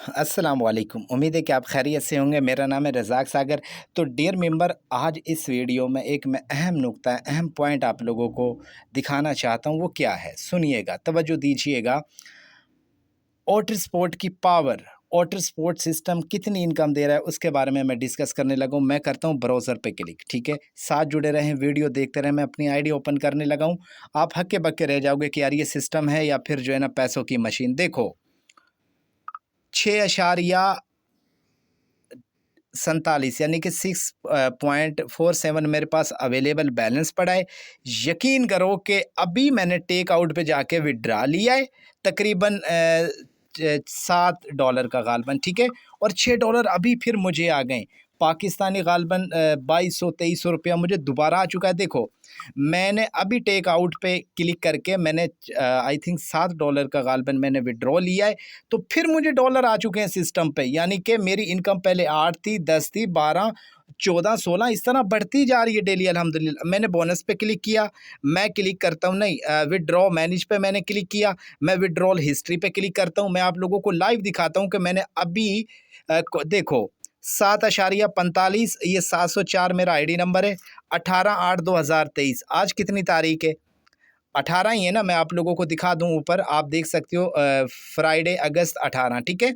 अस्सलाम वालेकुम। उम्मीद है कि आप खैरियत से होंगे। मेरा नाम है रज़ाक सागर। तो डियर मेंबर, आज इस वीडियो में एक मैं अहम नुक्ता, अहम पॉइंट आप लोगों को दिखाना चाहता हूँ। वो क्या है, सुनिएगा, तवज्जो दीजिएगा। ऑटर स्पोर्ट की पावर, ऑटर स्पोर्ट सिस्टम कितनी इनकम दे रहा है, उसके बारे में मैं डिस्कस करने लगा हूँ। मैं करता हूँ ब्राउज़र पे क्लिक, ठीक है। साथ जुड़े रहें, वीडियो देखते रहें। मैं अपनी आईडी ओपन करने लगा हूँ। आप हक्के बक्के रह जाओगे कि यार ये सिस्टम है या फिर जो है ना पैसों की मशीन। देखो, 6.47 यानी कि 6.47 मेरे पास अवेलेबल बैलेंस पड़ा है। यकीन करो कि अभी मैंने टेक आउट पे जाके विड्रा लिया है, तकरीबन $7 का गालबन, ठीक है। और $6 अभी फिर मुझे आ गए पाकिस्तानी गालबन। 2200-2300 रुपया मुझे दोबारा आ चुका है। देखो, मैंने अभी टेक आउट पे क्लिक करके मैंने आई थिंक $7 का गालबन मैंने विड्रॉ लिया है। तो फिर मुझे डॉलर आ चुके हैं सिस्टम पे, यानी कि मेरी इनकम पहले 8 थी, 10 थी, 12, 14, 16 इस तरह बढ़ती जा रही है डेली अल्हम्दुलिल्लाह। मैंने बोनस पे क्लिक किया, मैं क्लिक करता हूँ, नहीं, विड्रॉ मैनेज पे मैंने क्लिक किया, मैं विड्रॉल हिस्ट्री पे क्लिक करता हूँ। मैं आप लोगों को लाइव दिखाता हूँ कि मैंने अभी देखो 7.45, ये 704 मेरा आईडी नंबर है। 18/8/2023, आज कितनी तारीख है? 18 ही है ना। मैं आप लोगों को दिखा दूं, ऊपर आप देख सकते हो, फ्राइडे अगस्त 18, ठीक है।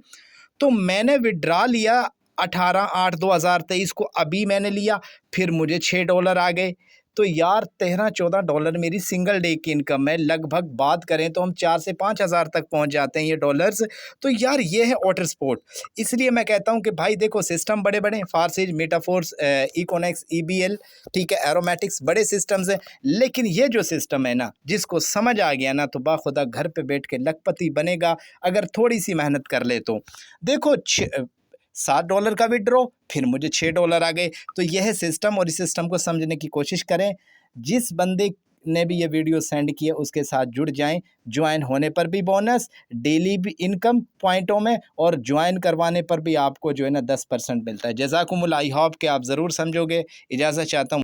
तो मैंने विड्रा लिया 18/8/2023 को, अभी मैंने लिया, फिर मुझे $6 आ गए। तो यार $13-14 मेरी सिंगल डे की इनकम है। लगभग बात करें तो हम 4 से 5 हज़ार तक पहुंच जाते हैं ये डॉलर्स। तो यार ये है ऑटर स्पोर्ट। इसलिए मैं कहता हूं कि भाई देखो, सिस्टम बड़े बड़े, फारसेज, मेटाफोर्स, इकोनेक्स, ईबीएल, ठीक है, एरोमेटिक्स, बड़े सिस्टम्स हैं। लेकिन ये जो सिस्टम है ना, जिसको समझ आ गया ना, तो बाखुदा घर पे बैठ के लखपति बनेगा, अगर थोड़ी सी मेहनत कर ले तो। देखो, $7 का विड्रॉ, फिर मुझे $6 आ गए। तो यह है सिस्टम, और इस सिस्टम को समझने की कोशिश करें। जिस बंदे ने भी ये वीडियो सेंड किया उसके साथ जुड़ जाएं। ज्वाइन होने पर भी बोनस, डेली भी इनकम पॉइंटों में, और ज्वाइन करवाने पर भी आपको जो है ना 10% मिलता है। जज़ाकुमुल्लाह। आई होप कि आप ज़रूर समझोगे। इजाज़त चाहता हूँ।